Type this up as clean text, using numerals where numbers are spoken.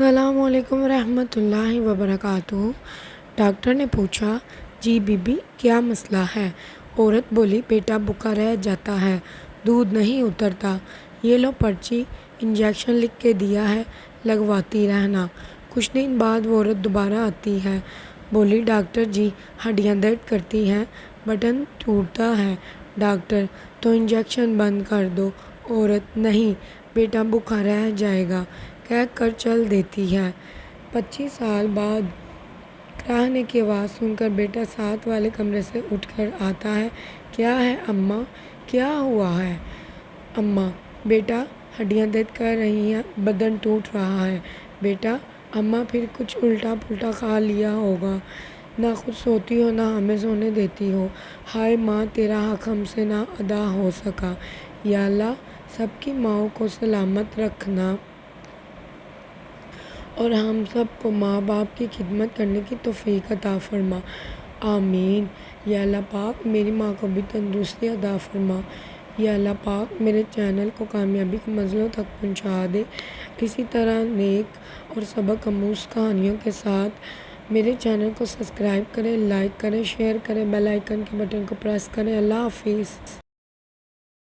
السلام علیکم ورحمۃ اللہ وبرکاتہ۔ ڈاکٹر نے پوچھا، جی بی بی کیا مسئلہ ہے؟ عورت بولی، بیٹا بھوکا رہ جاتا ہے، دودھ نہیں اترتا، یہ لو پرچی، انجیکشن لکھ کے دیا ہے، لگواتی رہنا۔ کچھ دن بعد وہ عورت دوبارہ آتی ہے، بولی ڈاکٹر جی ہڈیاں درد کرتی ہیں، بٹن ٹوٹتا ہے، ڈاکٹر تو انجیکشن بند کر دو۔ عورت نہیں، بیٹا بھوکا رہ جائے گا کہہ کر چل دیتی ہے۔ 25 سال بعد کراہنے کی آواز سن کر بیٹا ساتھ والے کمرے سے اٹھ کر آتا ہے، کیا ہے اماں، کیا ہوا ہے؟ اماں، بیٹا ہڈیاں درد کر رہی ہیں، بدن ٹوٹ رہا ہے۔ بیٹا، اماں پھر کچھ الٹا پلٹا کھا لیا ہوگا، نہ خود سوتی ہو نہ ہمیں سونے دیتی ہو۔ ہائے ماں، تیرا حق ہم سے نہ ادا ہو سکا، یا اللہ سب کی ماؤں کو سلامت رکھنا اور ہم سب کو ماں باپ کی خدمت کرنے کی توفیق عطا فرما، آمین۔ یا اللہ پاک میری ماں کو بھی تندرستی عطا فرما۔ یا اللہ پاک میرے چینل کو کامیابی کی منزلوں تک پہنچا دے۔ اسی طرح نیک اور سبق آموز کہانیوں کے ساتھ میرے چینل کو سبسکرائب کریں، لائک کریں، شیئر کریں، بیل آئیکن کے بٹن کو پریس کریں۔ اللہ حافظ۔